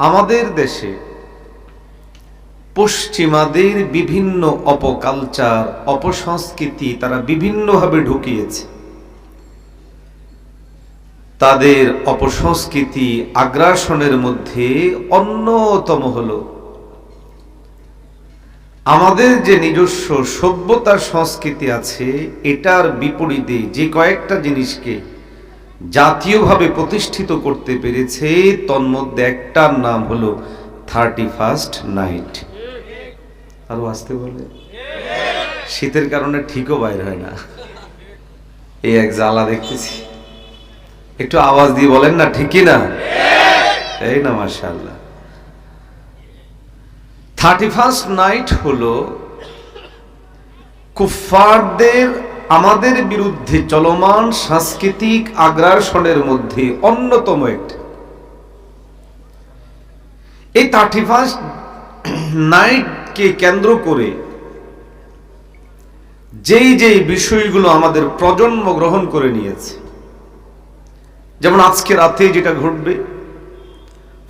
আমাদের দেশে পশ্চিমাদের বিভিন্ন অপকালচার, অপসংস্কৃতি তারা বিভিন্নভাবে ঢুকিয়েছে। তাদের অপসংস্কৃতি আগ্রাসনের মধ্যে অন্যতম হলো আমাদের যে নিজস্ব সভ্যতার সংস্কৃতি আছে, এটার বিপরীতে যে কয়েকটা জিনিসকে জাতীয়ভাবে প্রতিষ্ঠিত করতে পেরেছে, তন্মধ্যে একটার নাম হলো 31st নাইট। আরো আসতে বলে, শীতের কারণে ঠিকও বাইর হয় না, এই এক জ্বালা দেখতেছি। একটু আওয়াজ দিয়ে বলেন না, ঠিকই না? এই না, মাশাআল্লাহ। 31st নাইট হলো কুফফারদের আমাদের বিরুদ্ধে চলমান সাংস্কৃতিক আগ্রাসনের মধ্যে অন্যতম একটা। এই 31st নাইটকে কেন্দ্র করে যেই বিষয়গুলো আমাদের প্রজন্ম গ্রহণ করে নিয়েছে, যেমন আজকে রাতে যেটা ঘটবে,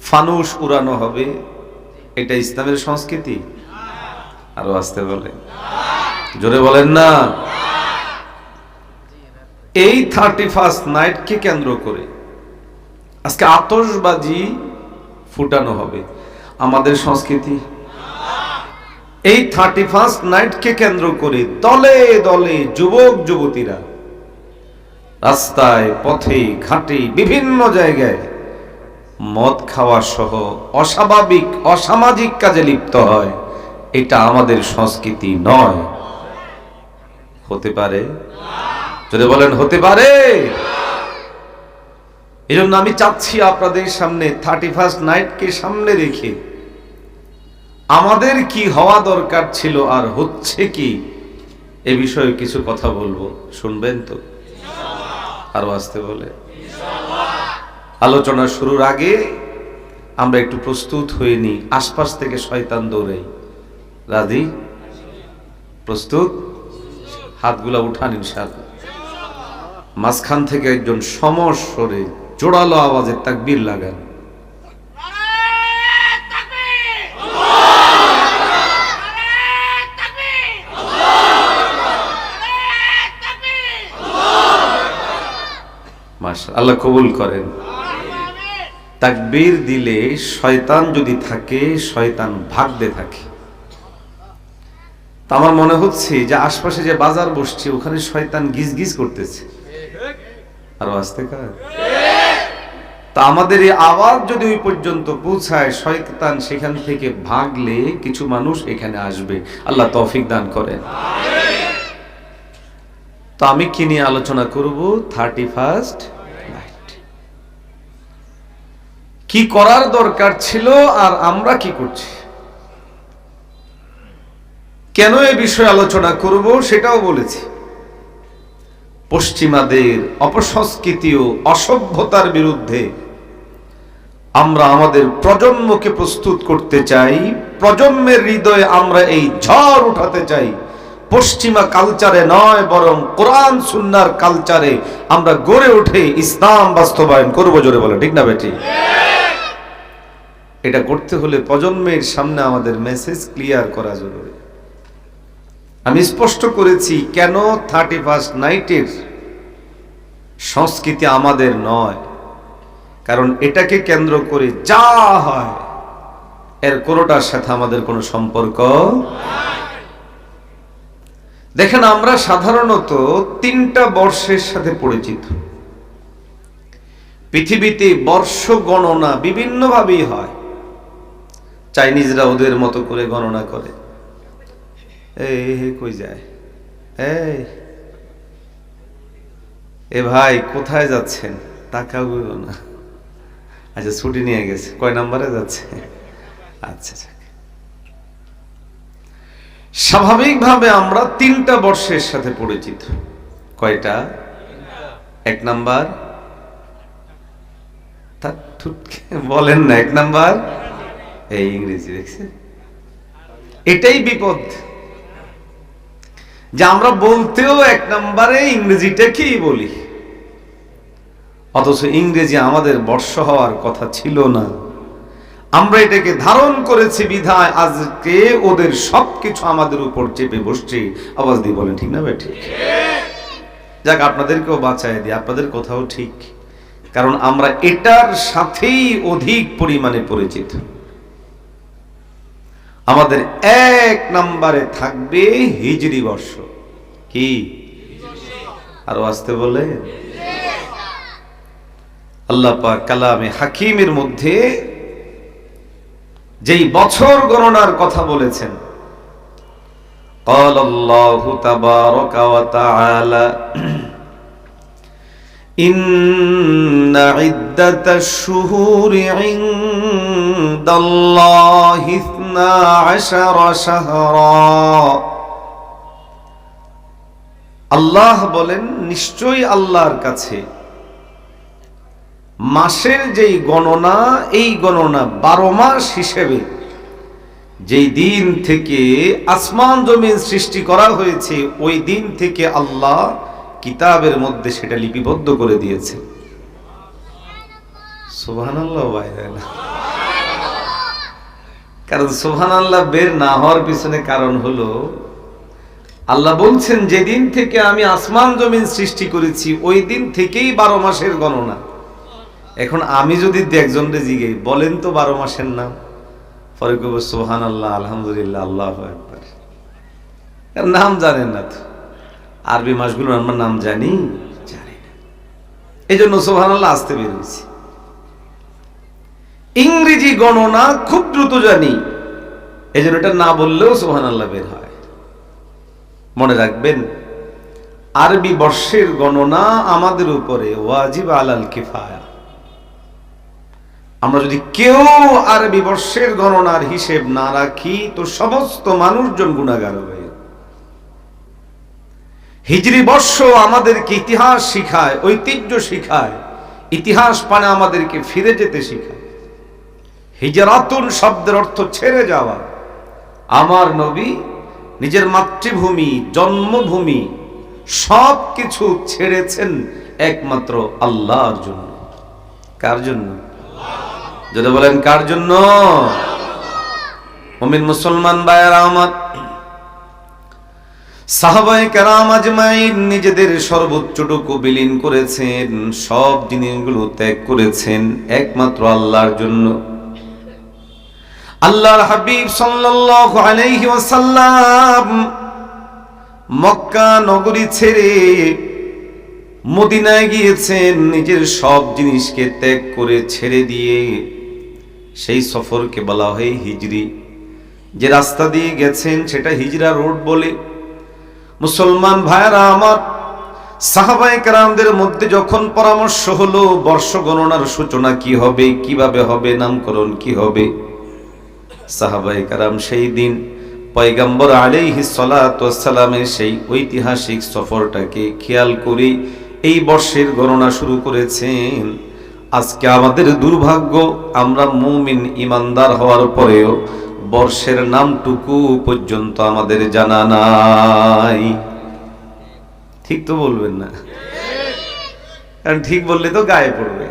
ফানুস উড়ানো হবে, এটা ইসলামের সংস্কৃতি? আরো আসতে বলে, জোরে বলেন না। এই 31st নাইটকে কেন্দ্র করে আজকে আতশবাজি ফুটানো হবে, আমাদের সংস্কৃতি? এই 31st নাইটকে কেন্দ্র করে দলে দলে যুবক যুবতীরা রাস্তায়, পথে, ঘাটে, বিভিন্ন জায়গায় মদ খাওয়া সহ অস্বাভাবিক, অসামাজিক কাজে লিপ্ত হয়। এটা আমাদের সংস্কৃতি নয়। হতে পারে? যদি বলেন হতে পারে। এই জন্য আমি চাচ্ছি আপনাদের সামনে 31st নাইটকে সামনে রেখে আমাদের কি হওয়া দরকার ছিল আর হচ্ছে কি, এ বিষয়ে কিছু কথা বলবো, শুনবেন তো? আরো আসতে বলে। আলোচনা শুরুর আগে আমরা একটু প্রস্তুত হয়ে নিই, আশপাশ থেকে শয়তান দৌড়াই। রাজি? প্রস্তুত? হাতগুলা উঠান ইনশাআল্লাহ। মাঝখান থেকে একজন সমস্বরে জোরালো আওয়াজে তাকবীর লাগান। মাশাআল্লাহ, আল্লাহ কবুল করেন। তাকবীর দিলে শয়তান যদি থাকে, শয়তান ভাগতে থাকে। তা আমার মনে হচ্ছে যে আশপাশে যে বাজার বসছে, ওখানে শয়তান গিজগিজ করতেছে। আরো আসতে কার? তা আমাদের এই আওয়াজ যদি ওই পর্যন্ত পৌঁছায়, শয়তান সেখান থেকে ভাগলে কিছু মানুষ এখানে আসবে। আল্লাহ তৌফিক দান করেন। তো আমি কি নিয়ে আলোচনা করব? 31st night. কি করার দরকার ছিল আর আমরা কি করছি, কেন এ বিষয়ে আলোচনা করব সেটাও বলেছি। পশ্চিমাদের অপসংস্কৃতি ও অসভ্যতার বিরুদ্ধে আমরা আমাদের প্রজন্মকে প্রস্তুত করতে চাই। প্রজন্মের হৃদয়ে আমরা এই ঝড় উঠাতে চাই। পশ্চিমা কালচারে নয়, বরং কোরআন সুন্নাহর কালচারে আমরা গড়ে উঠে ইসলাম বাস্তবায়ন করব। জোরে বলে ঠিক না বেটি? এটা করতে হলে প্রজন্মের সামনে আমাদের মেসেজ ক্লিয়ার করা জরুরি। আমি স্পষ্ট করেছি কেন 31st নাইটের সংস্কৃতি আমাদের নয়, কারণ এটাকে কেন্দ্র করে যা হয় এর কোনোটার সাথে আমাদের কোনো সম্পর্ক। দেখেন, আমরা সাধারণত 3টা বর্ষের সাথে পরিচিত। পৃথিবীতে বর্ষ গণনা বিভিন্নভাবেই হয়। চাইনিজরা ওদের মতো করে গণনা করে। কই যায়? এ ভাই কোথায় যাচ্ছেন? তাকাবো না। আচ্ছা, ছুটি নিয়ে গেছে। কয় নাম্বারে যাচ্ছে? আচ্ছা, স্বাভাবিকভাবে আমরা 3টা বর্ষের সাথে পরিচিত। কয়টা? 1 নাম্বার। বলেন না, 1 নাম্বার এই ইংরেজি। দেখছেন, এটাই বিপদ যে আমরা বলতেও 1 নাম্বারে ইংরেজিটা কি বলি, অথচ ইংরেজি আমাদের বর্ষ হওয়ার কথা ছিল না। আমরা এটাকে ধারণ করেছি বিধায় আজকে ওদের সবকিছু আমাদের উপর চেপে বসছে। আওয়াজ দিয়ে বলেন ঠিক না ভাই? ঠিক। যাক, আপনাদেরকেও বাঁচায় দিই, আপনাদের কথাও ঠিক, কারণ আমরা এটার সাথেই অধিক পরিমাণে পরিচিত। আমাদের 1 নম্বরে থাকবে হিজরি বর্ষ। কি? আরো আসতে বলে আল্লাহ পাক কালামে হাকিমের মধ্যে যেই বছর গণনার কথা বলেছেন, قال الله تبارك وتعالى إن عدة الشهور عند الله 12 شهرا। আল্লাহ বলেন, নিশ্চয়ই আল্লাহর কাছে মাসের যেই গণনা, এই গণনা 12 মাস হিসেবে যেই দিন থেকে আসমান জমিন সৃষ্টি করা হয়েছে ওই দিন থেকে আল্লাহ কিতাবের মধ্যে সেটা লিপিবদ্ধ করে দিয়েছে। সুবহানাল্লাহ। কারণ সুবহানাল্লাহ বের না হওয়ার পিছনে কারণ হলো, আল্লাহ বলছেন যেদিন থেকে আমি আসমান জমিন সৃষ্টি করেছি ওই দিন থেকেই 12 মাসের গণনা। এখন আমি যদি একজনকে জিজ্ঞেস বলেন তো 12 মাসের নাম, পরে কব সুবহানাল্লাহ, আলহামদুলিল্লাহ, আল্লাহু আকবার, নাম জানেন না তো। আরবি মাসগুলোর আমরা নাম জানি না, এই জন্য সুবহানাল্লাহ আসতে বের হয়েছি। ইংরেজি গণনা খুব দ্রুত জানি, এই জন্য এটা না বললেও সুবহানাল্লাহ বের হয়। মনে রাখবেন, আরবি বর্ষের গণনা আমাদের উপরে ওয়াজিব আলাল কিফায়া। আমরা যদি কেউ আরবি বর্ষের গণনার হিসেব না রাখি তো সমস্ত মানুষজন গুনাহগার হবে। হিজরি বর্ষ আমাদেরকে ইতিহাস শিখায়, ঐতিহ্য শিখায়, ইতিহাস পানে আমাদেরকে ফিরে যেতে শিখায়। হিজরাতুন শব্দের অর্থ ছেড়ে যাওয়া। আমার নবী নিজের মাতৃভূমি, জন্মভূমি সবকিছু ছেড়েছেন একমাত্র আল্লাহর জন্য। কার জন্য? যদি বলেন কার জন্য? মুমিন মুসলমান ভাইয়েরা আমার, সাহাবায়ে কেরাম আজমাইন নিজেদের সর্বোচ্চটুকু বিলীন করেছেন, সব জিনিসগুলো ত্যাগ করেছেন একমাত্র আল্লাহর জন্য। আল্লাহর হাবিব সাল্লাল্লাহু আলাইহি ওয়াসাল্লাম মক্কা নগরী ছেড়ে মদিনায় গিয়েছেন, নিজের সব জিনিসকে ত্যাগ করে ছেড়ে দিয়ে। সেই সফরকে বলা হয় হিজরি। যে রাস্তা দিয়ে গেছেন সেটা হিজরা রোড বলে। মুসলমান ভাইরা আমার, সাহাবায়ে কেরামদের মধ্যে যখন পরামর্শ হলো বর্ষ গণনার সূচনা কি হবে, কিভাবে হবে, নামকরণ কি হবে, সাহাবায়ে কেরাম সেই দিন পয়গম্বর আলাইহিস সালাতু ওয়াস সালামের সেই ঐতিহাসিক সফরটাকে খেয়াল করে এই বর্ষের গণনা শুরু করেছেন। আজকে আমাদের দুর্ভাগ্য, আমরা মুমিন ইমানদার হওয়ার পরেও বর্ষের নামটুকু পর্যন্ত আমাদের জানা নাই। ঠিক তো বলবেন না? কারণ ঠিক বললে তো গায়ে পড়বে।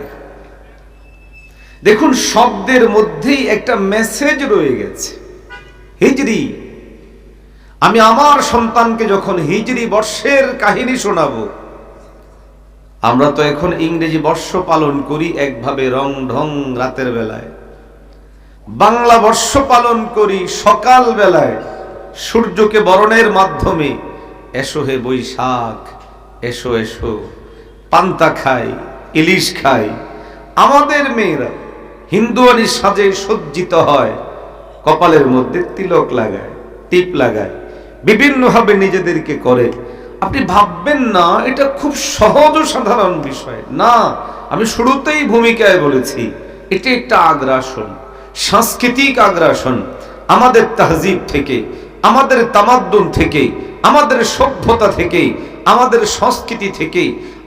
দেখুন, শব্দের মধ্যেই একটা মেসেজ রয়ে গেছে, হিজরি। আমি আমার সন্তানকে যখন হিজরি বর্ষের কাহিনী শোনাবো, আমরা তো এখন ইংরেজি বর্ষ পালন করি একভাবে রং ঢং রাতের বেলায়, বাংলা বর্ষ পালন করি সকাল বেলায় সূর্যকে বরণের মাধ্যমে। এসো হে বৈশাখ, এসো এসো, পান্তা খাই, ইলিশ খাই। আমাদের মেয়েরা হিন্দুয়ানি সাজে সজ্জিত হয়, কপালের মধ্যে তিলক লাগায়, টিপ লাগায়, বিভিন্নভাবে নিজেদেরকে করে। আপনি ভাববেন না এটা খুব সহজ ও সাধারণ বিষয় না। আমি শুরুতেই ভূমিকায় বলেছি, এটা একটা আগ্রাসন, সাংস্কৃতিক আগ্রাসন। আমাদের তাহজিব থেকে, আমাদের তামাদ্দুন থেকে, আমাদের সভ্যতা থেকে, আমাদের সংস্কৃতি থেকে,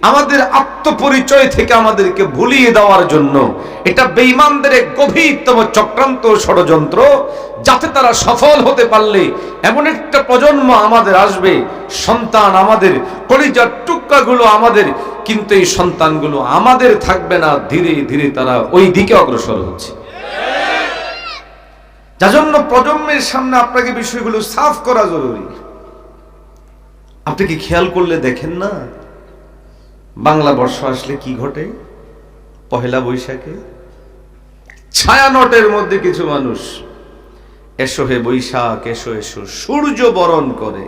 আমাদের আত্মপরিচয় থেকে আমাদেরকে ভুলিয়ে দেওয়ার জন্য এটা বেঈমানদের এক গভীরতম চক্রান্ত, ষড়যন্ত্র, যাতে তারা সফল হতে পারলে এমন একটা প্রজন্ম আমাদের আসবে, সন্তান আমাদের, কলিজার টুকরাগুলো আমাদের, কিন্তু এই সন্তানগুলো আমাদের থাকবে না। ধীরে ধীরে তারা ওই দিকে অগ্রসর হচ্ছে। যার জন্য প্রজন্মের সামনে আপনাকে বিষয়গুলো সাফ করা জরুরি। আপনি কি খেয়াল করলে দেখেন না, বাংলা বর্ষ আসলে কি ঘটে? পহেলা বৈশাখে ছায়ানটের মধ্যে কিছু মানুষ এসো হে বৈশাখ এসো এসো সূর্য বরণ করে,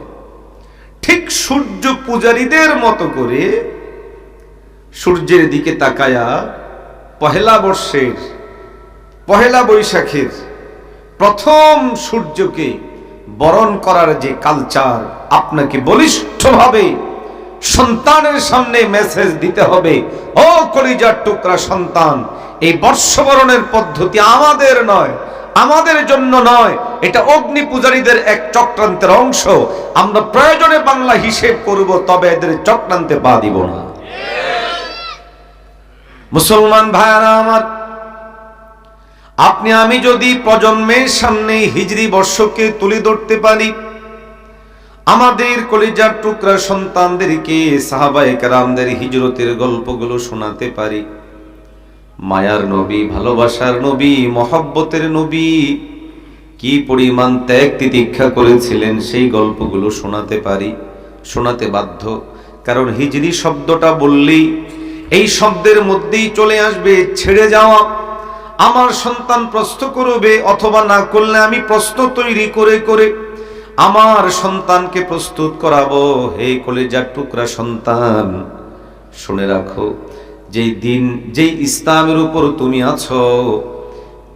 ঠিক সূর্য পূজারীদের মতো করে সূর্যের দিকে তাকায়া পহেলা বর্ষের পহেলা বৈশাখের প্রথম সূর্যকে বরণ করার যে কালচার, আপনাকে বলিষ্ঠভাবে সন্তানের সামনে মেসেজ দিতে হবে, ও কলিজার টুকরা সন্তান, এই বর্ষবরণের পদ্ধতি আমাদের নয়, আমাদের জন্য নয়, এটা অগ্নি পূজারীদের এক চক্রান্তের অংশ। আমরা প্রয়োজনে বাংলা হিসেব করব, তবে এদের চক্রান্তে পা দিব না। মুসলমান ভাইরা আমার, আপনি আমি যদি প্রজন্মের সামনে হিজরি বর্ষকে তুলে ধরতে পারি, আমাদের কলিজার টুকরা সন্তানদেরকে সাহাবায়ে কেরামদের হিজরতের গল্পগুলো শোনাতে পারি, মায়ার নবী, ভালোবাসার নবী, মহব্বতের নবী কি পরিমাণ ত্যাগ তিতিক্ষা করেছিলেন, সেই গল্পগুলো শোনাতে পারি, শোনাতে বাধ্য। কারণ হিজরি শব্দটা বললেই এই শব্দের মধ্যেই চলে আসবে ছেড়ে যাওয়া। আমার সন্তান প্রশ্ন করবে, অথবা না করলে আমি প্রশ্ন তৈরি করে করে আমার সন্তানকে প্রস্তুত করাবো। হে কলিজার টুকরা সন্তান, শুনে রাখো, যেই দিন, যেই ইসলামের উপর তুমি আছো,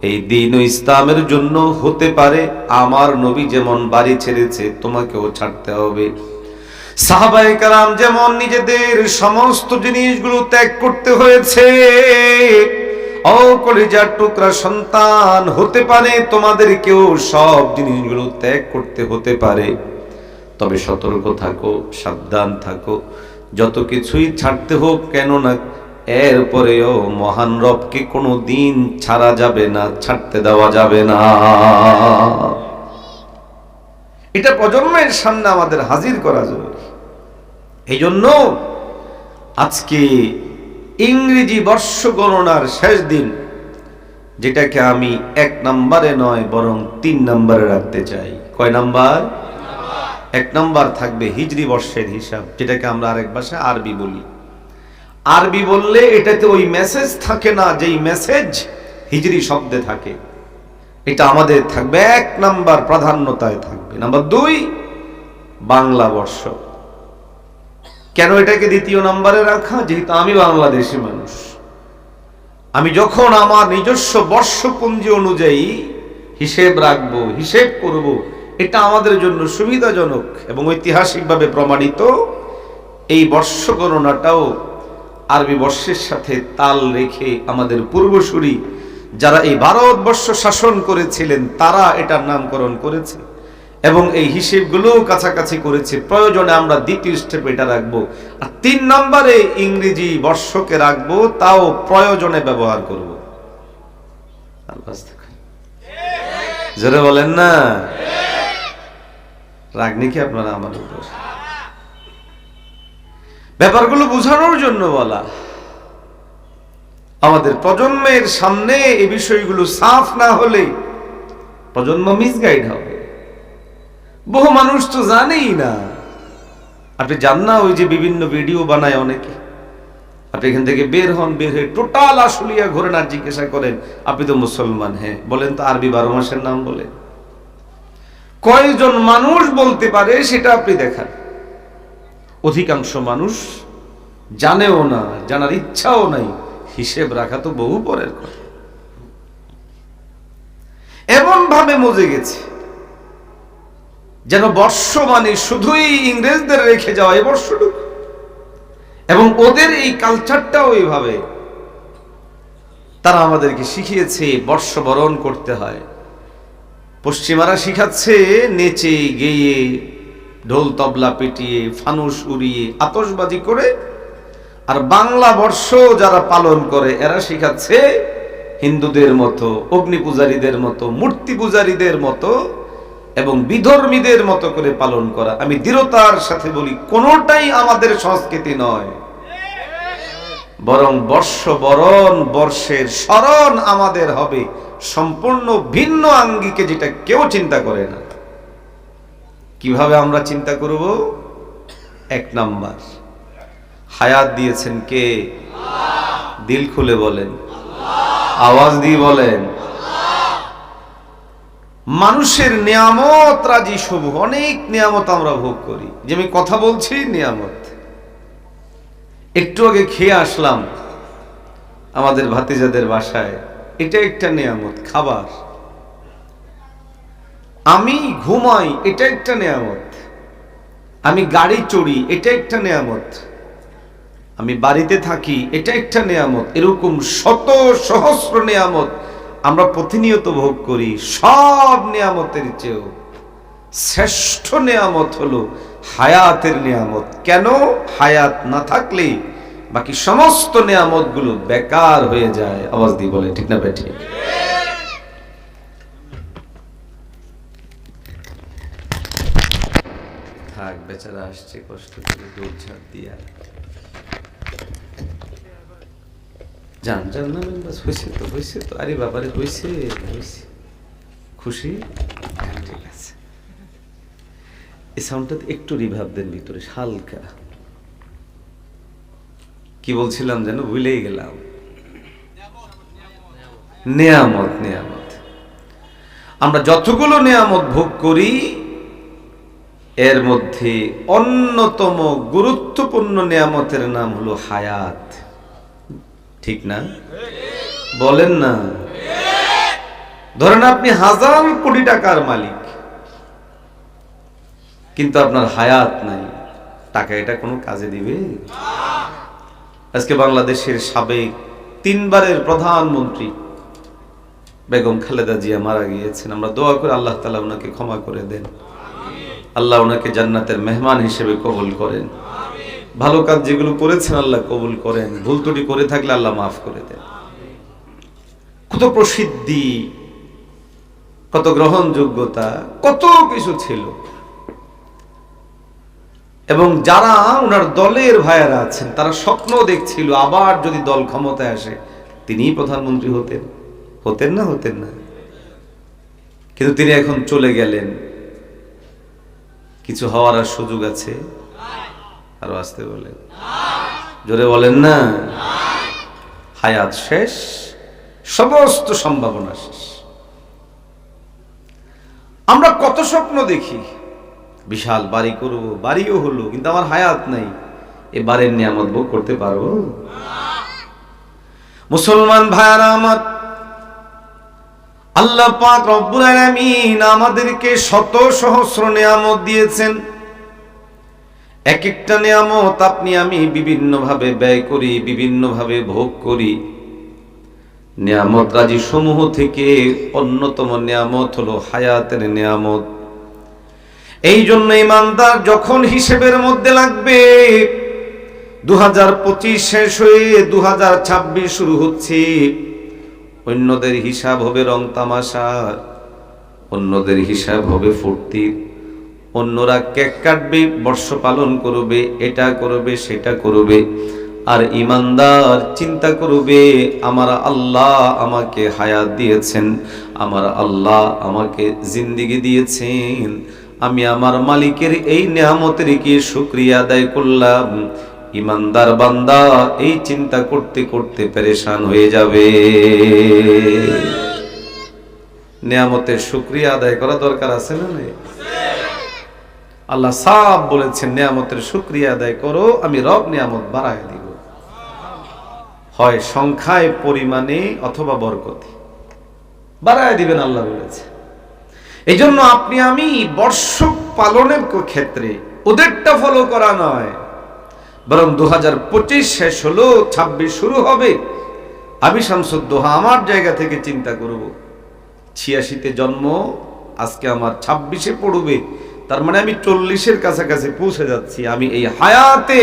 এই দিন ও ইসলামের জন্য হতে পারে আমার নবী যেমন বাড়ি ছেড়েছে তোমাকেও ছাড়তে হবে। সাহাবায়ে কেরাম যেমন নিজেদের সমস্ত জিনিসগুলো ত্যাগ করতে হয়েছে, ও কলিজার টুকরা সন্তান, হতে পারে তোমাদেরকেও সব জিনিসগুলো ত্যাগ করতে হতে পারে। তবে সতর্ক থাকো, সাবধান থাকো, যত কিছুই ছাড়তে হোক কেন না, এরপরেও মহান রবকে কোনো দিন ছাড়া যাবে না, ছাড়তে দেওয়া যাবে না। এটা প্রজন্মের সামনে আমাদের হাজির করা জরুরি। এই জন্য আজকে ইংরেজি বর্ষ গণনার শেষ দিন, যেটাকে আমি 1 নম্বরে নয় বরং 3 নম্বরে রাখতে চাই। কয় নাম্বার? 1 নম্বর থাকবে হিজরি বর্ষের হিসাব, যেটাকে আমরা আরেক ভাষায় আরবি বলি। আরবি বললে এটাতে ওই মেসেজ থাকে না যেই মেসেজ হিজরি শব্দে থাকে। এটা আমাদের থাকবে 1 নম্বর প্রাধান্যতায় থাকবে। নাম্বার 2 বাংলা বর্ষ। কেন এটাকে 2য় নম্বরে রাখা? যেহেতু আমি বাংলাদেশি মানুষ, আমি যখন আমার নিজস্ব বর্ষপঞ্জি অনুযায়ী হিসেব রাখবো, হিসেব করব, এটা আমাদের জন্য সুবিধাজনক এবং ঐতিহাসিকভাবে প্রমাণিত। এই বর্ষ গণনাটাও আরবি বর্ষের সাথে তাল রেখে আমাদের পূর্বসূরি যারা এই ভারতবর্ষ শাসন করেছিলেন তারা এটার নামকরণ করেছে এবং এই হিসেবগুলো কাছাকাছি করেছে। প্রয়োজনে আমরা 2য় স্টেপে এটা রাখবো, আর 3 নম্বরে ইংরেজি বর্ষকে রাখবো, তাও প্রয়োজনে ব্যবহার করব। জোরে বলেন না, রাগনি কি আপনারা আমার উপর? ব্যাপারগুলো বোঝানোর জন্য বলা। আমাদের প্রজন্মের সামনে এই বিষয়গুলো সাফ না হলে প্রজন্ম মিসগাইড হবে। বহু মানুষ তো জানেই না। আপনি জান না, ওই যে বিভিন্ন ভিডিও বানায় অনেকে, আপনি এখান থেকে বের হন, বের হয়ে টোটাল আশুলিয়া ঘোরেন আর জিজ্ঞাসা করেন আপনি তো মুসলমান? হ্যাঁ। বলেন তো আরবি 12 মাসের নাম বলে কয়জন মানুষ বলতে পারে সেটা আপনি দেখান। অধিকাংশ মানুষ জানেও না, জানার ইচ্ছাও নাই। হিসেব রাখা তো বহু পরের কথা। এমন ভাবে মজে গেছে যেন বর্ষ মানে শুধুই ইংরেজদের রেখে যাওয়া এই বর্ষটুকু, এবং ওদের এই কালচারটাও এইভাবে তারা আমাদেরকে শিখিয়েছে বর্ষ বরণ করতে হয়। পশ্চিমারা শিখাচ্ছে নেচে গেয়ে, ঢোল তবলা পিটিয়ে, ফানুস উড়িয়ে, আতশবাজি করে। আর বাংলা বর্ষ যারা পালন করে এরা শিখাচ্ছে হিন্দুদের মতো, অগ্নি পূজারীদের মতো, মূর্তি পূজারীদের মতো এবং বিধর্মীদের মতো করে পালন করা। আমি দৃঢ়তার সাথে বলি, কোনোটাই আমাদের সংস্কৃতি নয়, বরং বর্ষ বরণ, বর্ষের স্মরণ আমাদের হবে সম্পূর্ণ ভিন্ন আঙ্গিকে, যেটা কেউ চিন্তা করে না। কিভাবে আমরা চিন্তা করব? এক নাম্বার, হায়াত দিয়েছেন কে? দিল খুলে বলেন, আওয়াজ দিয়ে বলেন। মানুষের নিয়ামত রাজি সব, অনেক নিয়ামত আমরা ভোগ করি। যে আমি কথা বলছি নিয়ামত। একটু আগে খেয়ে আসলাম আমাদের ভাতিজাদের বাসায়, এটা একটা নিয়ামত, খাবার। আমি ঘুমাই, এটা একটা নিয়ামত। আমি গাড়ি চড়ি, এটা একটা নিয়ামত। আমি বাড়িতে থাকি, এটা একটা নিয়ামত। এরকম শত সহস্র নিয়ামত আমরা প্রতিনিয়ত ভোগ করি। সব নিয়ামতের চেয়েও শ্রেষ্ঠ নিয়ামত হলো হায়াতের নিয়ামত। কেন? হায়াত না থাকলে বাকি সমস্ত নিয়ামত গুলো বেকার হয়ে যায়। আওয়াজ দিয়ে বলে ঠিক না বেঠি? থাক, বেচারা আসছে কষ্ট করে দৌড়ঝাঁপ দিয়া। যান যান, না বাস, হয়েছে তো, হয়েছে তো। আরে বাবারে, হয়েছে হয়েছে। খুশি? ঠিক আছে। এই সাউন্ডটাতে একটু রিভাব দেন ভিতরে, হালকা। কি বলছিলাম যেন ভুলেই গেলাম। নিয়ামত, নিয়ামত। আমরা যতগুলো নিয়ামত ভোগ করি, এর মধ্যে অন্যতম গুরুত্বপূর্ণ নিয়ামতের নাম হলো হায়াত। ঠিক না? বলেন না। ধরেন আপনি 1000 কোটি টাকার মালিক, কিন্তু আপনার হায়াত নাই। টাকা এটা কোনো কাজে দিবে? আজকে বাংলাদেশের সাবেক 3 বারের প্রধানমন্ত্রী বেগম খালেদা জিয়া মারা গিয়েছেন। আমরা দোয়া করে আল্লাহ তাআলা ওনাকে ক্ষমা করে দেন। আল্লাহ ওনাকে জান্নাতের মেহমান হিসেবে কবুল করেন। ভালো কাজ যেগুলো করেছেন আল্লাহ কবুল করেন। ভুল ত্রুটি করে থাকলে আল্লাহ মাফ করে দেন। কত প্রসিদ্ধি, কত গ্রহণযোগ্যতা, কত কিছু ছিল। এবং যারা ওনার দলের ভাইয়েরা আছেন তারা স্বপ্ন দেখছিল আবার যদি দল ক্ষমতায় আসে তিনিই প্রধানমন্ত্রী হতেন। হতেন না? হতেন না? কিন্তু তিনি এখন চলে গেলেন। কিছু হওয়ার আর সুযোগ আছে? আরো আসতে বলেন, জোরে বলেন না। হায়াত শেষ, সমস্ত সম্ভাবনা শেষ। আমরা কত স্বপ্ন দেখি, বিশাল বাড়ি করব, বাড়িও হলো, কিন্তু আমার হায়াত নাই। এ বাড়ির নিয়ামত ভোগ করতে পারবো? মুসলমান ভাইরা আমার, আল্লাহ পাক রব্বুল আলামিন আমাদেরকে শত সহস্র নিয়ামত দিয়েছেন। এক একটা নিয়ামত আপনি আমি বিভিন্ন ভাবে ব্যয় করি, বিভিন্ন ভাবে ভোগ করি। নিয়ামত রাজি সমূহ থেকে অন্যতম নিয়ামত হলো হায়াতের নিয়ামত। এই জন্য ইমানদার যখন হিসেবের মধ্যে লাগবে, 2025 শেষ হয়ে 2026 শুরু হচ্ছে, অন্যদের হিসাব হবে রং তামাশার, অন্যদের হিসাব হবে ফুর্তির। অন্যরা কেক কাটবে, বর্ষ পালন করবে, এটা করবে, সেটা করবে। আর ইমানদার চিন্তা করবে, আমার আল্লাহ আমাকে হায়াত দিয়েছেন, আমার আল্লাহ আমাকে জিন্দেগি দিয়েছেন, আমি আমার মালিকের এই নিয়ামতের কি শুকরিয়া আদায় করলাম। ইমানদার বান্দা এই চিন্তা করতে করতে পেরেশান হয়ে যাবে। নিয়ামতের শুকরিয়া আদায় করা দরকার আছে না? নেই? আল্লাহ সাফ বলেছেন, নিয়ামতের শুকরিয়া আদায় করো, আমি রব নিয়ামত বাড়ায় দিব, হয় সংখ্যায়, পরিমাণে অথবা বরকতে বাড়ায় দিবেন আল্লাহ বলেছে। এই জন্য আপনি আমি বর্ষ পালনের ক্ষেত্রে ওদেরটা ফলো করা নয়, বরং 2025 শেষ হলো, 26 শুরু হবে। আমি শামসুদ্দোহা আমার জায়গা থেকে চিন্তা করব, 86-তে জন্ম, আজকে আমার 26-এ পড়বে, তার মানে আমি 40-এর কাছাকাছি পৌঁছে যাচ্ছি। আমি এই হায়াতে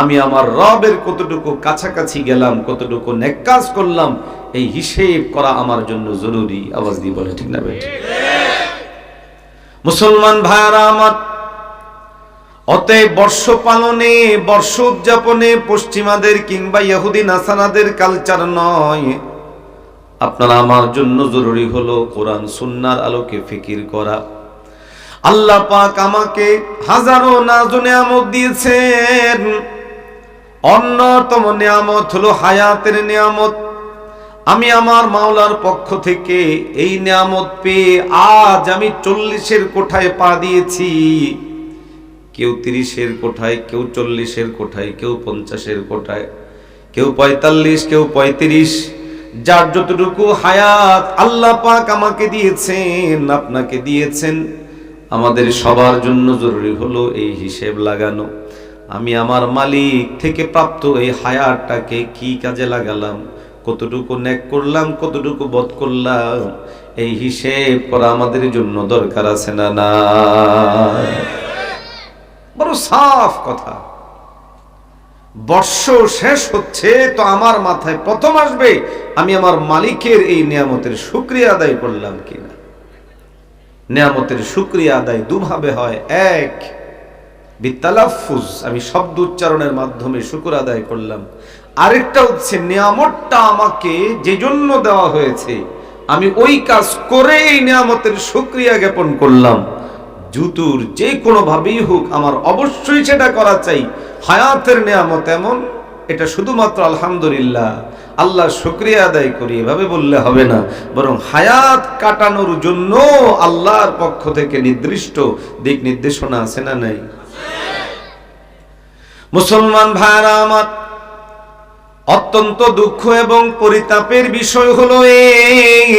আমি আমার রবের কতটুকু কাছাকাছি গেলাম, কতটুকু নেক কাজ করলাম, এই হিসেব করা আমার জন্য জরুরি। আওয়াজ দিয়ে বলে ঠিক না বেঠিক? মুসলমান ভাইরা আমার, অতএব বর্ষ পালনে, বর্ষ উদযাপনে পশ্চিমাদের কিংবা ইহুদি নাসারাদের কালচার নয়, আপনার আমার জন্য জরুরি হলো কোরআন সুন্নাহর আলোকে ফিকির করা। আল্লাহ পাক আমাকে হাজারো নাজ নেয়ামত দিয়েছেন। অন্যতম নেয়ামত হলো হায়াতের নেয়ামত। আমি আমার মাওলার পক্ষ থেকে এই নেয়ামত পেয়ে আজ আমি 40-এর কোঠায় পা দিয়েছি। কেউ 30-এর কোঠায়, কেউ 40-এর কোঠায়, কেউ 50-এর কোঠায়, কেউ 45, কেউ 35। যার যতটুকু হায়াত আল্লাহ পাক আমাকে দিয়েছেন, আপনাকে দিয়েছেন, আমাদের সবার জন্য জরুরি হলো এই হিসেব লাগানো। আমি আমার মালিক থেকে প্রাপ্ত এই হায়াতটাকে কি কাজে লাগালাম, কতটুকু নেক করলাম, কতটুকু বদ করলাম, এই হিসেব করা আমাদের জন্য দরকার আছে না? না, বড় সাফ কথা। বর্ষ শেষ হচ্ছে তো আমার মাথায় প্রথম আসবে আমি আমার মালিকের এই নিয়ামতের শুকরিয়া আদায় করলাম কিনা। নিয়ামতের শুকরিয়া আদায় দুভাবে হয়। এক, বিতালাফুজ, আমি শব্দ উচ্চারণের মাধ্যমে শুকর আদায় করলাম। আরেকটা হচ্ছে নিয়ামতটা আমাকে যে জন্য দেওয়া হয়েছে আমি ওই কাজ করে এই নিয়ামতের শুকরিয়া জ্ঞাপন করলাম। জুতুর যে কোনো ভাবেই হোক আমার অবশ্যই সেটা করা চাই। হায়াতের নিয়ামত এমন, এটা শুধুমাত্র আলহামদুলিল্লাহ আল্লাহ শুকরিয়া আদায় করি এভাবে বললে হবে না, বরং হায়াত কাটানোর জন্য আল্লাহর পক্ষ থেকে নির্দিষ্ট দিক নির্দেশনা আছে না নাই? মুসলমান ভাইরা আমার, অত্যন্ত দুঃখ এবং পরিতাপের বিষয় হলো এই,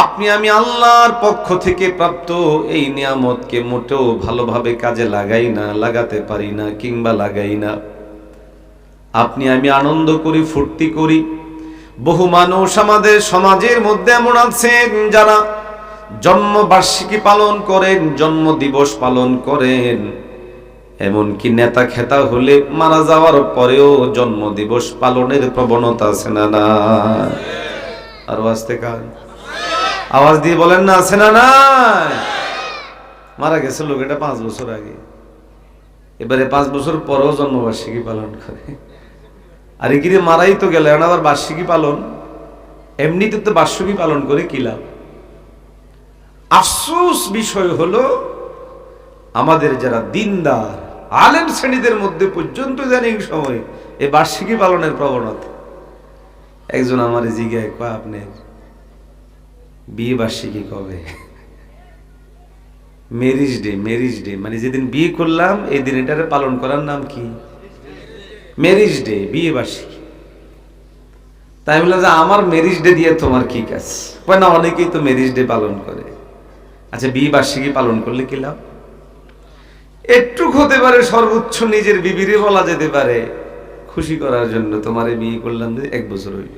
আপনি আমি আল্লাহর পক্ষ থেকে প্রাপ্ত এই নিয়ামতকে মোটেও ভালোভাবে কাজে লাগাই না, লাগাতে পারি না, কিংবা লাগাই না। আপনি আমি আনন্দ করি, ফুর্তি করি। বহু মানুষ আমাদের সমাজের মধ্যে এমন আছেন যারা জন্মবার্ষিকী পালন করেন, জন্ম দিবস পালন করেন, এমনকি নেতা খেতা হলে মারা যাওয়ার পরেও জন্ম দিবস পালনের প্রবণতা আছে না? না, আরো আসতে কান আওয়াজ দিয়ে বলেন না, আছে না? না, মারা গেছে লোক এটা 5 বছর আগে, এবারে 5 বছর পরেও জন্মবার্ষিকী পালন করে। আরে কি রে, মারাই তো গেল, এখন আবার বার্ষিকী পালন? এমনিতে তো বার্ষিকী পালন করে কি লাভ? আফসোস বিষয় হলো আমাদের যারা দিনদার আলেম শ্রেণীদের মধ্যে পর্যন্ত ইদানিং সময় এই বার্ষিকী পালনের প্রবণতা। একজন আমার জিজ্ঞাসা কয়, আপনার বিয়ে বার্ষিকী কবে? Marriage day. ম্যারেজ ডে মানে যেদিন বিয়ে করলাম এই দিন এটারে পালন করার নাম কি? ম্যারেজ ডে, বিয়ে বার্ষিকী। তাই বলে যে আমার ম্যারেজ ডে দিয়ে তোমার কি কাজ? না, অনেকেই তো ম্যারেজ ডে পালন করে। আচ্ছা, বিয়ে বার্ষিকী পালন করলে কি লাভ? একটু হতে পারে সর্বোচ্চ নিজের বিবিরে বলা যেতে পারে খুশি করার জন্য তোমারে বিয়ে করলাম যে 1 বছর হইল,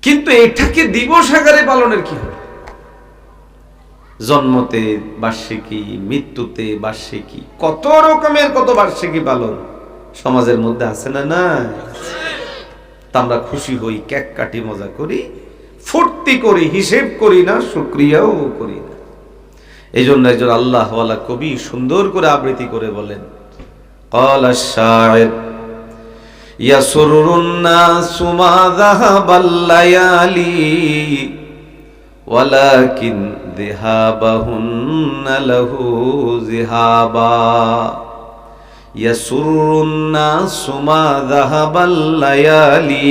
কিন্তু এটাকে দিবস আকারে পালনের কি হলো? জন্মতে বার্ষিকী, মৃত্যুতে বার্ষিকী, কত রকমের কত বার্ষিকী পালন সমাজের মধ্যে আছে না? না, তা আমরা খুশি হই, কেক কাটি, মজা করি, ফুর্তি করি, হিসেব করি না, শুকরিয়াও করি না। এই জন্য একজন আল্লাহওয়ালা কবি সুন্দর করে আবৃত্তি করে বলেন, ক্বালা শাইর ইয়াসুরুন নাসু মা যাহাবাল লায়ালি ওয়ালাকিন যিহাবাহুন্না লাহু যিহাবা। ইয়াসুরুন নাসু মা যাহাবাল লায়ালি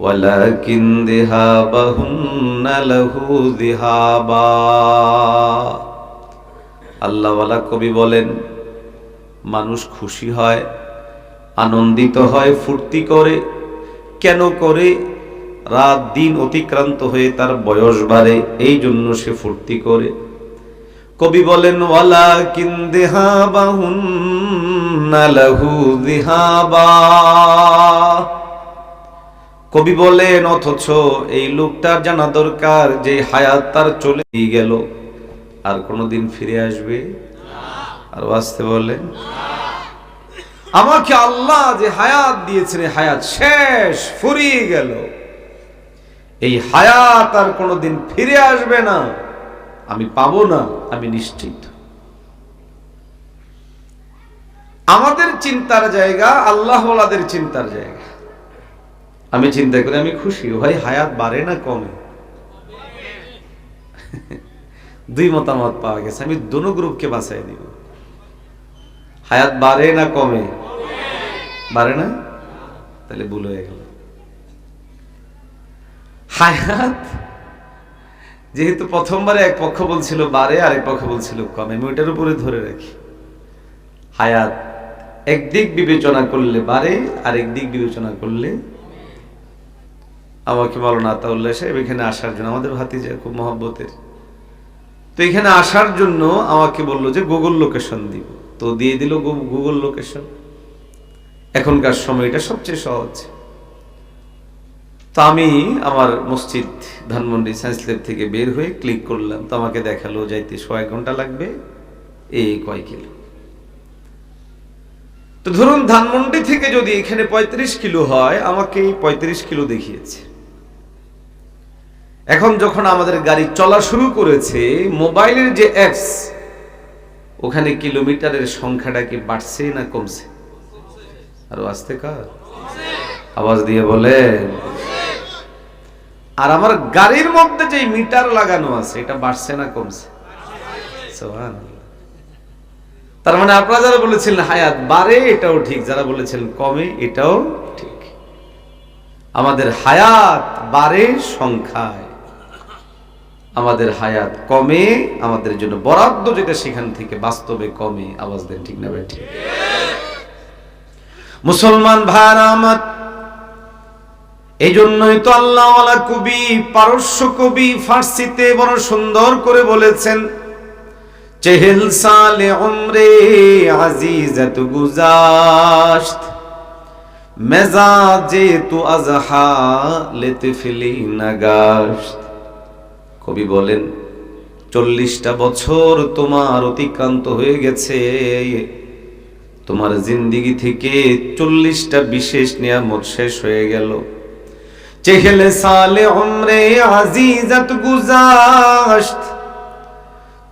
ওয়ালাকিন যিহাবাহুন্না লাহু যিহাবা। আল্লাহওয়ালা কবি বলেন, মানুষ খুশি হয়, আনন্দিত হয়, ফুর্তি করে। কেন করে? রাত দিন অতিক্রান্ত হয়ে তার বয়স বাড়ে, এই জন্য সে ফুর্তি করে। কবি বলেন, ওয়ালাকিন যিহাবাহুন্না লাহু যিহাবা। কবি বলেন, অথচ এই লোকটার জানা দরকার যে হায়াত তার চলে গেল, আর কোনোদিন ফিরে আসবে? আর আসতে বলেন, আমাকে আল্লাহ যে হায়াত দিয়েছেন হায়াত শেষ, ফুরিয়ে গেল। এই হায়াত আর কোনোদিন ফিরে আসবে না, আমি পাবো না, আমি নিশ্চিত। আমাদের চিন্তার জায়গা আল্লাহওয়ালাদের চিন্তার জায়গা। আমি চিন্তা করি আমি খুশি, ভাই হায়াত বাড়ে না কমে? দুই মতামত পাওয়া গেছে, আমি দুটো গ্রুপকে বাঁচাই দিব। হায়াত বাড়ে না কমে? বাড়ে না? তাহলে ভুল হয়ে গেল। হায়াত যেহেতু প্রথমবারে এক পক্ষ বলছিল বাড়ে, আরেক পক্ষ বলছিল কমে, আমি ওইটার উপরে ধরে রাখি। হায়াত একদিক বিবেচনা করলে বাড়ে, আরেক দিক বিবেচনা করলে। আমাকে মাওলানা আতাউল্লাহ সাহেব এখানে আসার জন্য, আমাদের ভাতিজা খুব মহব্বতের, তো এখানে আসার জন্য আমাকে বললো যে গুগল লোকেশন দিব, তো দিয়ে দিল গুগল লোকেশন। এখনকার সময় এটা সবচেয়ে সহজ। তো আমি আমার মসজিদ ধানমন্ডি সায়েন্স ল্যাব থেকে বের হয়ে ক্লিক করলাম, তো আমাকে দেখালো যাইতে 1 ঘন্টা লাগবে, এই কয় কিলো। তো ধরুন ধানমন্ডি থেকে যদি এখানে 35 কিলো হয়, আমাকে 35 কিলো দেখিয়েছে। এখন যখন আমাদের গাড়ি চলা শুরু করেছে, মোবাইলের যে অ্যাপস, ওখানে কিলোমিটারের সংখ্যাটা কি বাড়ছে না কমছে? আরো আসতে কার আওয়াজ দিয়ে বলে। আর আমার গাড়ির মধ্যে যে মিটার লাগানো আছে, এটা বাড়ছে না কমছে? সুবহানাল্লাহ। তার মানে আপনারা যারা বলেছিলেন হায়াত বাড়ে, এটাও ঠিক, যারা বলেছিলেন কমে, এটাও ঠিক। আমাদের হায়াত বাড়ে সংখ্যায়, আমাদের হায়াত কমে আমাদের জন্য বরাদ্দ যেটা সেখান থেকে বাস্তবে কমে। আওয়াজ দেন ঠিক না ঠিক? মুসলমান ভাইরা আমার, এই জন্যই তো আল্লাহওয়ালা কবি, পারস্য কবি ফার্সিতে বড় সুন্দর করে বলেছেন, চেহেল সালে উমরে আজিজাত গুজাশত, মেজাজে তু আজহা লেতফিলি নাগাশত। কবি বলেন 40টা বছর তোমার অতিক্রান্ত হয়ে গেছে, তোমার জিন্দেগি থেকে 40টা বিশেষ নিয়ামত শেষ হয়ে গেল। চেহেলে সালে উমরে আজিজাত গুজাশত,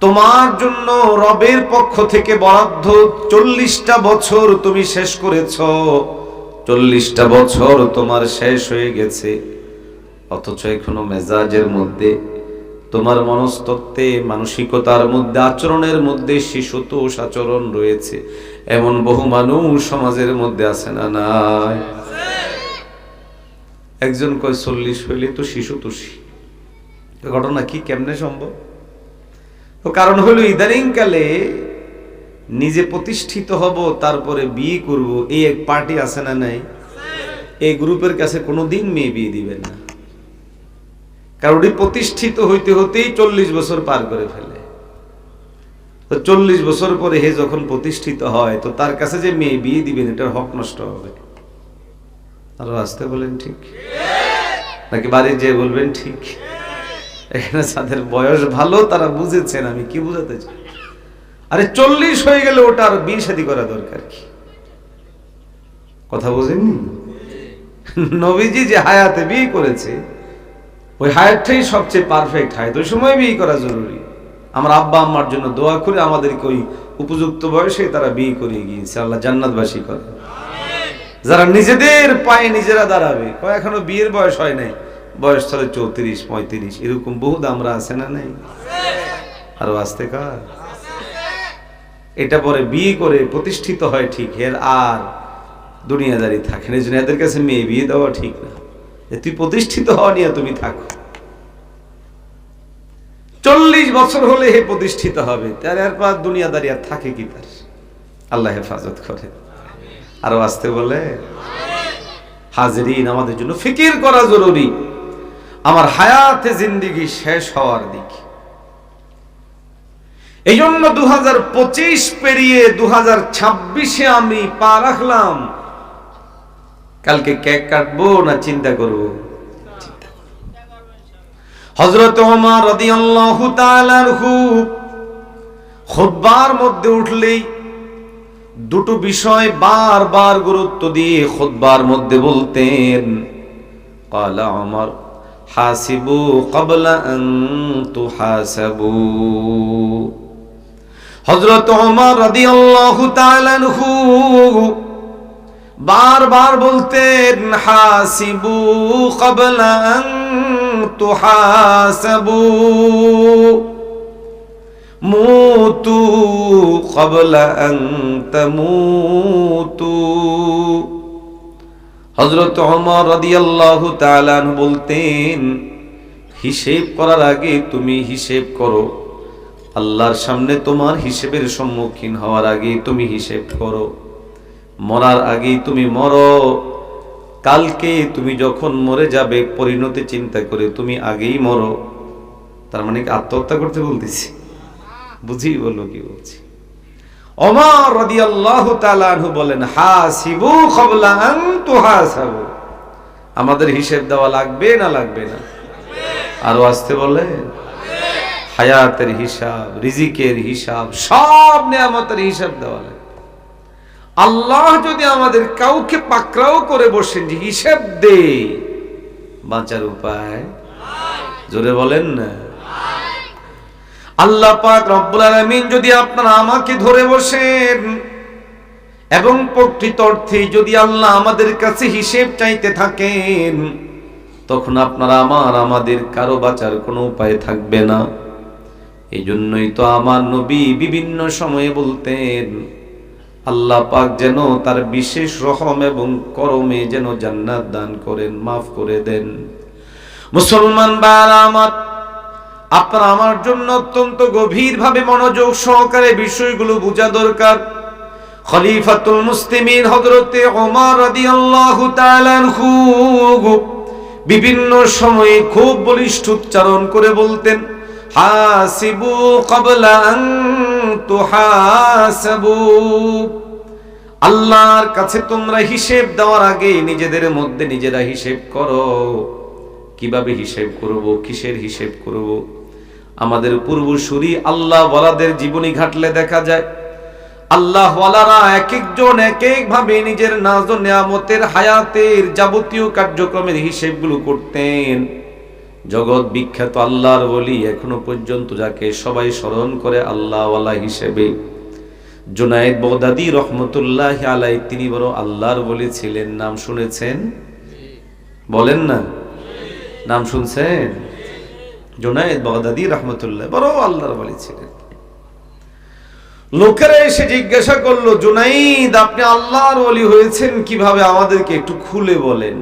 তোমার জন্য রবের পক্ষ থেকে বরাদ্দ 40টা বছর তুমি শেষ করেছ, 40টা বছর তোমার শেষ হয়ে গেছে, অথচ এখনো মেজাজের মধ্যে, তোমার মনস্তত্ত্বে, মানসিকতার মধ্যে, আচরণের মধ্যে শিশুতোষ আচরণ রয়েছে। এমন বহু মানুষ সমাজের মধ্যে আছে না নাই? একজন কয় 40 হইলে তো শিশুতোষী। ঘটনা কি, কেমনে সম্ভব? তো কারণ হলো ইদানিং কালে নিজে প্রতিষ্ঠিত হব, তারপরে বিয়ে করব, এই এক পার্টি আছে না নাই? এই গ্রুপের কাছে কোনোদিন মেয়ে বিয়ে দিবে না, কারণ প্রতিষ্ঠিত হইতে হতেই 40 বছর পার করে ফেলে। তো 40 বছর পরে হে যখন প্রতিষ্ঠিত হয়, তো তার কাছে যে মেয়ে বিয়ে দিবেন, এটার হক নষ্ট হবে। আরো আসতে বলেন ঠিক নাকি বাড়ি যে বলবেন ঠিক? এখানে যাদের বয়স ভালো তারা বুঝেছেন আমি কি বুঝাতে চাই। আরে 40 হয়ে গেলে ওটা আর বিয়ে শাদী করা দরকার কি? কথা বুঝেননি? নবীজি যে হায়াতে বিয়ে করেছে, ওই হায়াতটাই সবচেয়ে পারফেক্ট হায়াত, ওই সময় বিয়ে করা জরুরি। আমার আব্বা আম্মার জন্য দোয়া করে আমাদেরকে ওই উপযুক্ত বয়সে তারা বিয়ে করে গিয়েছে। আল্লাহ জান্নাতবাসী করে। যারা নিজেদের পায়ে নিজেরা দাঁড়াবে, এখনো বিয়ের বয়স হয় নাই, বয়স চলে 34, 35, এরকম বহুত আমরা আছে না নাই? আরো আসতে কার এটা পরে বিয়ে করে প্রতিষ্ঠিত হয় ঠিক, এর আর দুনিয়াদারি থাকে না। এদের কাছে মেয়ে বিয়ে দেওয়া ঠিক না, তুই প্রতিষ্ঠিত হওয়া নিয়ে তুমি থাকো। 40 বছর হলে হে প্রতিষ্ঠিত হবে, তার এরপর দুনিয়াদারি আর থাকে কি তার? আল্লাহ হেফাজত করে। আরো আসতে বলে। হাজরিন, আমাদের জন্য ফিকির করা জরুরি আমার হায়াতে জিন্দেগি শেষ হওয়ার দিক। এই জন্য 2025 পেরিয়ে 2026-এ আমি পা রাখলাম। কালকে কেক কাটবো না চিন্তা করবো? হযরত ওমর রাদিয়াল্লাহু তাআলা আনহু খুতবার মধ্যে উঠলেই দুটো বিষয় বারবার গুরুত্ব দিয়ে খুতবার মধ্যে বলতেন। ক্বালা ওমর হাসিবু ক্বাবলা আন তুহাসাবু। হযরত ওমর রাদিয়াল্লাহু তাআলা আনহু বারবার বলতেন হাসিবু ক্বাবলা আন তুহাসাবু, মুতু ক্বাবলা আন তামুতু। হযরত ওমর রাদিয়াল্লাহু তাআলা আনহু বলতেন, হিসেব করার আগে তুমি হিসেব করো, আল্লাহর সামনে তোমার হিসেবের সম্মুখীন হওয়ার আগে তুমি হিসেব করো, মরার আগেই তুমি মরো। কালকে তুমি যখন মরে যাবে পরিণতি চিন্তা করে তুমি আগেই মরো। তার মানে কি আত্মহত্যা করতে বলতেছি? বুঝি বললো কি বলছি। ওমর রাদিয়াল্লাহু তাআলা আনহু বলেন, হাসিবু ক্বাবলা আন তুহাসাবু, আমাদের হিসেব দেওয়া লাগবে না লাগবে না? আরো আসতে বলে, হায়াতের হিসাব, রিজিকের হিসাব, সব নিয়ামতের হিসাব দেওয়া লাগে। আল্লাহ যদি আমাদের কাউকে পাকড়াও করে বসেন যে হিসাব দে, বাঁচার উপায় জোরে বলেন না। আল্লাহ পাক রব্বুল আলামিন যদি আপনারা আমাকে ধরে বসেন এবং প্রকৃত অর্থে যদি আল্লাহ আমাদের কাছে হিসেব চাইতে থাকেন, তখন আপনারা আমাদের কারো বাঁচার কোনো উপায় থাকবে না। এই জন্যই তো আমার নবী বিভিন্ন সময়ে বলতেন, আল্লাহ পাক যেন তার বিশেষ রহম এবং করমে যেন জান্নাত দান করেন, মাফ করে দেন। মুসলমান ভাইরা আমার, আপনারা আমার জন্য অত্যন্ত গভীরভাবে মনোযোগ সহকারে বিষয়গুলো বোঝা দরকার। খলিফাতুল মুসলিমিন হযরতে ওমর রাদিয়াল্লাহু তাআলা আনহু বিভিন্ন সময়ে খুব বলিষ্ঠ উচ্চারণ করে বলতেন, হাসিবু ক্বাবলা আন তুহাসাবু, আল্লাহর কাছে তোমরা হিসেব দেওয়ার আগে নিজেদের মধ্যে নিজেরা হিসেব করো। কিভাবে হিসেব করব, কিসের হিসেব করব? আমাদের পূর্বসূরি আল্লাহ ওয়ালাদের জীবনী ঘাটলে দেখা যায়, আল্লাহ ওয়ালারা এক একজন এক এক ভাবে নিজের নাজ ও নিয়ামতের হায়াতের যাবতীয় কার্যক্রমের হিসেবগুলো করতেন। জগৎ বিখ্যাত আল্লাহর ওলি এখনো পর্যন্ত যাকে সবাই স্মরণ করে আল্লাহ ওয়ালা হিসেবে, জুনায়েদ বাগদাদী রহমতুল্লাহ আলাইহি, তিনি বড় আল্লাহর ওলি ছিলেন। নাম শুনেছেন? বলেন না, নাম শুনছেন? জুনায়েদ বাগদাদী রহমতুল্লাহ বড় আল্লাহর ওলি ছিলেন। লোকেরা এসে জিজ্ঞাসা করলো, জুনাইদ আপনি আল্লাহর ওলি হয়েছেন কিভাবে, আমাদেরকে একটু খুলে বলেন।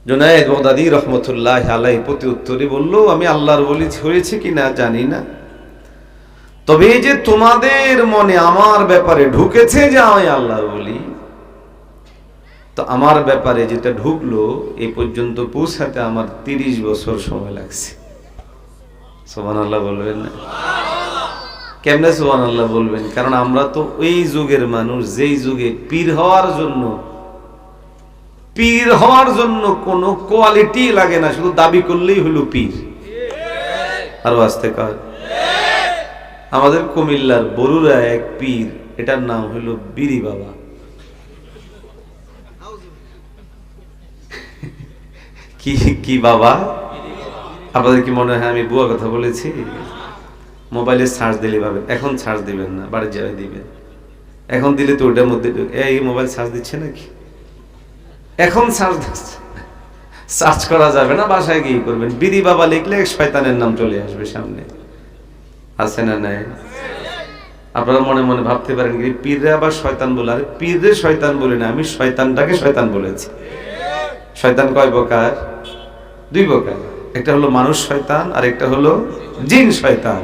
জুনায়েদ বাগদাদী রহমতুল্লাহ আলাইহি প্রতি উত্তরে বলল, আমি আল্লাহর ওলি হয়েছে কিনা জানি না, তবে এই যে তোমাদের মনে আমার ব্যাপারে ঢুকেছে যে আমি আল্লাহর ওলি, তো আমার ব্যাপারে যেটা ঢুকলো এই পর্যন্ত পৌঁছাতে আমার 30 বছর সময় লাগছে। সুবহানাল্লাহ বলবেন না? কেমনে সুবহানাল্লাহ বলবেন? কারণ আমরা তো ওই যুগের মানুষ যেই যুগে পীর হওয়ার জন্য কোনো কোয়ালিটি লাগে না, শুধু দাবি করলেই হলো পীর। আরো আসতে কর। আমাদের কুমিল্লার বরুড়া এক পীর, এটার নাম হলো বিরি বাবা। কি বাবা? আপনাদের কি মনে হয় আমি বুয়া কথা বলেছি? মোবাইলে সার্চ দিলে পাবেন, এখন সার্চ দিবেন না, বাড়ি যাবে দিবেন। এখন দিলে তো ওটার মধ্যে এই মোবাইল সার্চ দিচ্ছে নাকি? এখন সার্চ করা যাবে না, বাসায় গিয়ে করবেন। বিরি বাবা লিখলে শয়তানের নাম চলে আসবে সামনে। আছে না নাই? আপনারা মনে মনে ভাবতে পারেন কি পীররে আবার শয়তান বলে? আরে পীররে শয়তান বলে না, আমি শয়তানটাকে শয়তান বলেছি। শয়তান কয় প্রকার? 2 প্রকার। একটা হলো মানুষ শয়তান আর একটা হলো জিন শয়তান।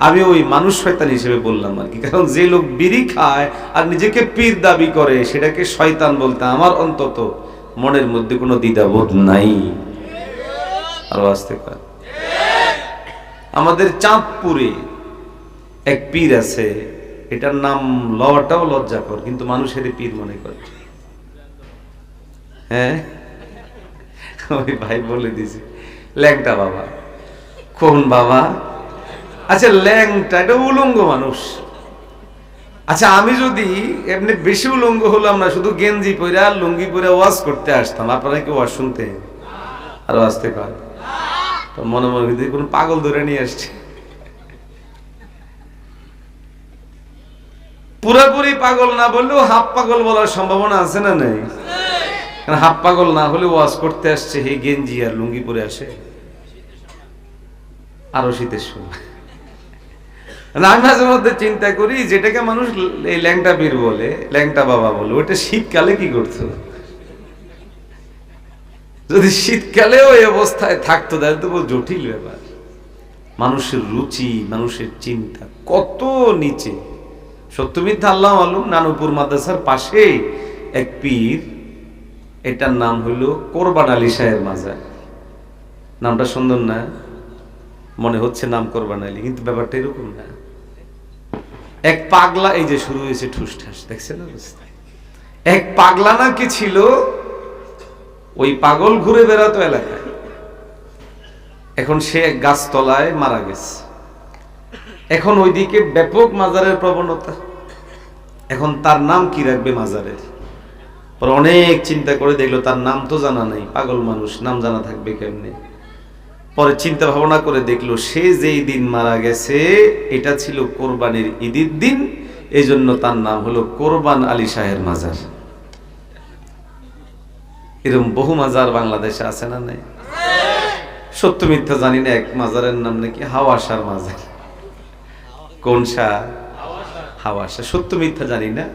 আমি ওই মানুষ শয়তান হিসেবে বললাম আর কি, কারণ যে লোক বিড়ি খায় আর নিজেকে পীর দাবি করে সেটাকে শয়তান বলতে আমার অন্তত মনের মধ্যে কোনো দ্বিধাবোধ নাই। আরো আসতে পারে। আমাদের চাঁদপুরে এক পীর আছে, এটার নাম লওয়াটাও লজ্জাকর, কিন্তু মানুষের পীর মনে করে। হ্যাঁ, ওই ভাই বলে দিছে ল্যাংটা বাবা। কোন বাবা? আচ্ছা ল্যাংটা, এটা উলঙ্গ মানুষ। আচ্ছা আমি যদি এমনি বেশি উলঙ্গ হলাম না, শুধু গেঞ্জি পরে আর লুঙ্গি পরে ওয়াজ করতে আসতাম, আপনারা কি ওয়াজ শুনতে? আরো আসতে পার। তো মনে মনে কোন পাগল ধরে নিয়ে আসছে। পুরাপুরি পাগল না বললেও হাফ পাগল বলার সম্ভাবনা আছে না নাই? কারণ হাফ পাগল না হলে ওয়াজ করতে আসছে হে গেঞ্জি আর লুঙ্গি পরে আসে, আরো শীতের সময়। আমি মাঝে মধ্যে চিন্তা করি যেটাকে মানুষ এই ল্যাংটা পীর বলে, ল্যাংটা বাবা বলে, ওটা শীতকালে কি করতো? যদি শীতকালেও এই অবস্থায় থাকতো তাহলে তো জটিল ব্যাপার। মানুষের রুচি, মানুষের চিন্তা কত নিচে। সত্য মিথ্যা আল্লাহ মালুম। নানুপুর মাদ্রাসার পাশে এক পীর, এটার নাম হইল কোরবান আলী সাহেব মাজার। নামটা সুন্দর না? মনে হচ্ছে নাম কোরবান আলী, কিন্তু ব্যাপারটা এরকম না। এক পাগলা, এই যে শুরু হয়েছে ঠুসঠাস, দেখছেন অবস্থা। এক পাগলা নাকি ছিল, ওই পাগল ঘুরে বেড়াতো এলাকায়। এখন সে এক গাছতলায় মারা গেছে। এখন ওইদিকে ব্যাপক মাজারের প্রবণতা। এখন তার নাম কি রাখবে মাজারের? পরে অনেক চিন্তা করে দেখলো তার নাম তো জানা নাই, পাগল মানুষ, নাম জানা থাকবে কেমনে? পরে চিন্তা ভাবনা করে দেখলো সে যেই দিন মারা গেছে এটা ছিল কোরবানির ঈদের দিন, এই জন্য তার নাম হলো কোরবান আলী শাহের মাজার। এরকম বহু মাজার বাংলাদেশে আছে না নাই? সত্য মিথ্যা জানি না, এক মাজারের নাম নাকি হাওয়াসার মাজার। কোন শাহ? হাওয়াসা। সত্য মিথ্যা জানি না,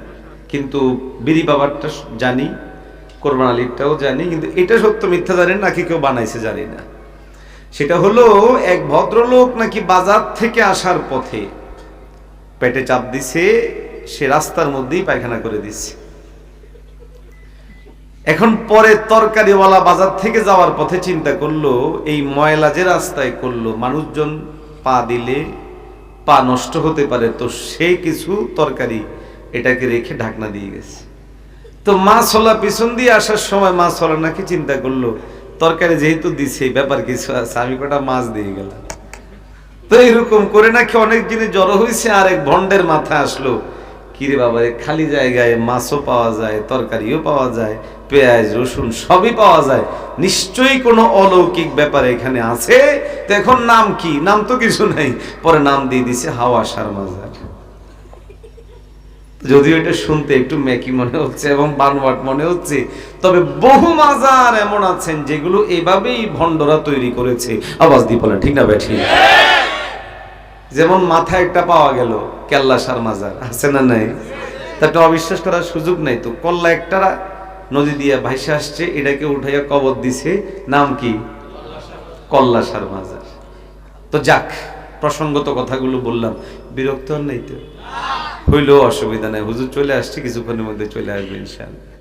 কিন্তু বিড়ি বাবারটা জানি, কোরবান আলীরটাও জানি, কিন্তু এটা সত্য মিথ্যা জানি না, নাকি কেউ বানাইছে জানি না। সেটা হলো এক ভদ্রলোক নাকি বাজার থেকে আসার পথে পেটে চাপ দিছে, সে রাস্তার মধ্যেই পায়খানা করে দিচ্ছে। এখন পরে তরকারিওয়ালা বাজার থেকে যাওয়ার পথে চিন্তা করলো এই ময়লা যে রাস্তায় করলো, মানুষজন পা দিলে পা নষ্ট হতে পারে, তো সে কিছু তরকারি এটাকে রেখে ঢাকনা দিয়ে গেছে। তো মাছওয়ালা পিছন দিয়ে আসার সময় মাছওয়ালা নাকি চিন্তা করলো তরকারি যেহেতু দিছে ব্যাপার কিছু আছে, আমি কটা মাছ দিয়ে গেলাম। তো এরকম করে নাকি অনেক জিনিস জড়ো হয়েছে। আর এক ভন্ডের মাথায় আসলো, কিরে বাবা, খালি জায়গায় মাছও পাওয়া যায়, তরকারিও পাওয়া যায়, পেঁয়াজ রসুন সবই পাওয়া যায়, নিশ্চয়ই কোনো অলৌকিক ব্যাপার এখানে আছে। তো এখন নাম কি? নাম তো কিছু নাই। পরে নাম দিয়ে দিছে হাওয়াসার মাজার। যদিও এটা শুনতে একটু মেকি মনে হচ্ছে এবং বানোয়াট মনে হচ্ছে, তবে বহু মাজার এমন আছেন যেগুলো এভাবেই ভণ্ডরা তৈরি করেছে। আওয়াজ দিয়ে বলেন ঠিক না বেঠি? যেমন মাথায় একটা পাওয়া গেল কেল্লাসার মাজার, আছে না নাই? তাতে অবিশ্বাস করার সুযোগ নাই। তো কল্লা একটা নদী দিয়ে ভাইসে আসছে, এটাকে উঠাইয়া কবর দিছে, নাম কি? কল্লাসার মাজার। তো যাক, প্রসঙ্গত কথাগুলো বললাম, বিরক্ত নেই তো? হইলেও অসুবিধা নাই, হুজুর চলে আসছে, কিছুক্ষণের মধ্যে চলে আসবে ইনশাআল্লাহ।